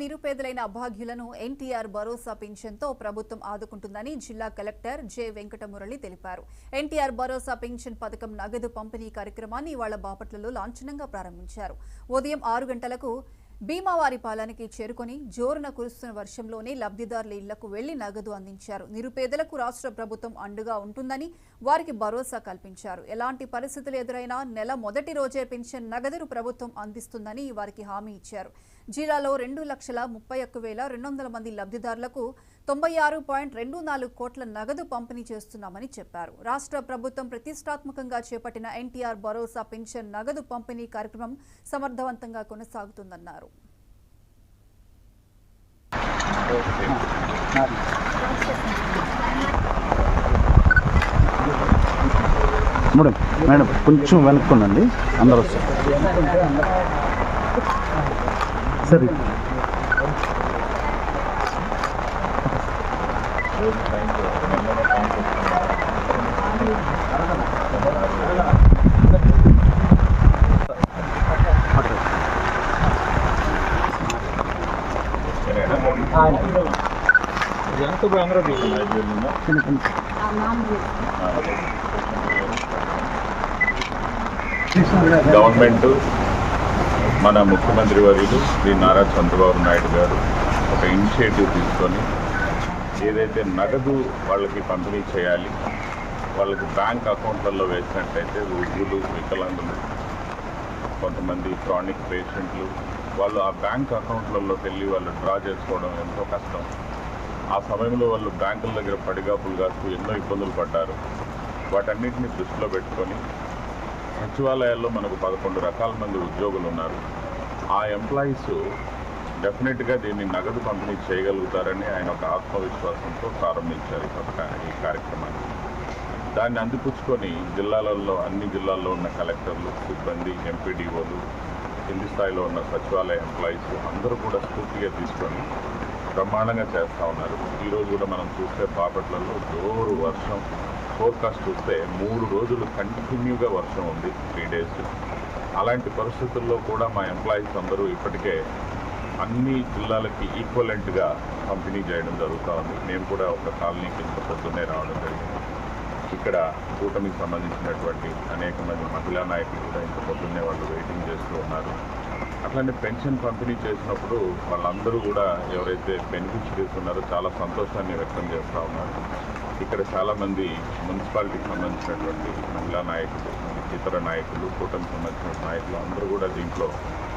నిరుపేదలైన అభాగ్యులను ఎన్టీఆర్ భరోసా పింఛన్తో ప్రభుత్వం ఆదుకుంటుందని జిల్లా collector J Venkata Murali తెలిపారు. ఎన్టీఆర్ భరోసా పింఛన్ పథకం నగదు పంపిణీ కార్యక్రమాన్ని ఇవాళ బాపట్లలో లాంఛనంగా ప్రారంభించారు. ఉదయం 6 గంటలకు భీమావారిపాలెంకి చేరుకుని జోరున కురుస్తున్న వర్షంలోనే లబ్ధిదారుల ఇళ్లకు వెళ్లి నగదు అందించారు. నిరుపేదలకు రాష్ట్ర ప్రభుత్వం అండగా ఉంటుందని వారికి భరోసా కల్పించారు. ఎలాంటి పరిస్థితులు ఎదురైనా నెల మొదటి రోజే పింఛన్ నగదును ప్రభుత్వం అందిస్తుందని వారికి హామీ ఇచ్చారు. జిల్లాలో 2,31,200 మంది లబ్ధిదారులకు 96.24 కోట్ల నగదు పంపిణీ చేస్తున్నామని చెప్పారు. రాష్ట్ర ప్రభుత్వం ప్రతిష్టాత్మకంగా చేపట్టిన ఎన్టీఆర్ భరోసా పింఛన్ నగదు పంపిణీ కార్యక్రమం సమర్థవంతంగా కొనసాగుతుందన్నారు. మేడం కొంచెం వెనుక్కోండి, అందరూ సరే. గవర్నమెంట్ మన ముఖ్యమంత్రి వర్యులు శ్రీ నారా చంద్రబాబు నాయుడు గారు ఒక ఇనిషియేటివ్ తీసుకొని ఏదైతే నగదు వాళ్ళకి పంపిణీ చేయాలి, వాళ్ళకి బ్యాంక్ అకౌంట్లలో వేసినట్టయితే వృద్ధులు, వికలాంగులు, కొంతమంది క్రానిక్ పేషెంట్లు వాళ్ళు ఆ బ్యాంక్ అకౌంట్లలోకి వెళ్ళి వాళ్ళు డ్రా చేసుకోవడం ఎంతో కష్టం. ఆ సమయంలో వాళ్ళు బ్యాంకుల దగ్గర పడిగాపులు కాస్తూ ఎన్నో ఇబ్బందులు పడ్డారు. వాటన్నిటిని దృష్టిలో పెట్టుకొని సచివాలయాల్లో మనకు 11 రకాల మంది ఉద్యోగులు ఉన్నారు. ఆ ఎంప్లాయీస్ డెఫినెట్గా దీన్ని నగదు పంపిణీ చేయగలుగుతారని ఆయన ఒక ఆత్మవిశ్వాసంతో ప్రారంభించారు ఈ కార్యక్రమాన్ని. దాన్ని అందిపుచ్చుకొని జిల్లాలలో అన్ని జిల్లాల్లో ఉన్న కలెక్టర్లు, సిబ్బంది, ఎంపీడీఓలు, కింది స్థాయిలో ఉన్న సచివాలయ ఎంప్లాయీస్ అందరూ కూడా స్ఫూర్తిగా తీసుకొని బ్రహ్మాండంగా చేస్తూ ఉన్నారు. ఈరోజు కూడా మనం చూస్తే బాపట్లలో జోరు వర్షం, ఫోర్కాస్ట్ చూస్తే 3 రోజులు కంటిన్యూగా వర్షం ఉంది, 3 డేస్. అలాంటి పరిస్థితుల్లో కూడా మా ఎంప్లాయీస్ అందరూ ఇప్పటికే అన్ని జిల్లాలకి ఈక్వలెంట్గా పంపిణీ చేయడం జరుగుతూ ఉంది. మేము కూడా ఒక కాలనీకి ఇంత పొద్దున్నే రావడం జరిగింది. ఇక్కడ కూటమికి సంబంధించినటువంటి అనేక మంది మహిళా నాయకులు కూడా ఇంత పొద్దున్నే వాళ్ళు వెయిటింగ్ చేస్తూ ఉన్నారు. అట్లనే పెన్షన్ పంపిణీ చేసినప్పుడు వాళ్ళందరూ కూడా ఎవరైతే బెనిఫిషరీస్ ఉన్నారో చాలా సంతోషాన్ని వ్యక్తం చేస్తూ ఉన్నారు. ఇక్కడ చాలామంది మున్సిపాలిటీకి సంబంధించినటువంటి మహిళా నాయకులు, ఇతర నాయకులు, కూటమికి సంబంధించిన నాయకులు అందరూ కూడా దీంట్లో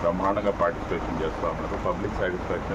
బ్రహ్మాండంగా పార్టిసిపేషన్ చేస్తూ ఉన్నారు. Public satisfaction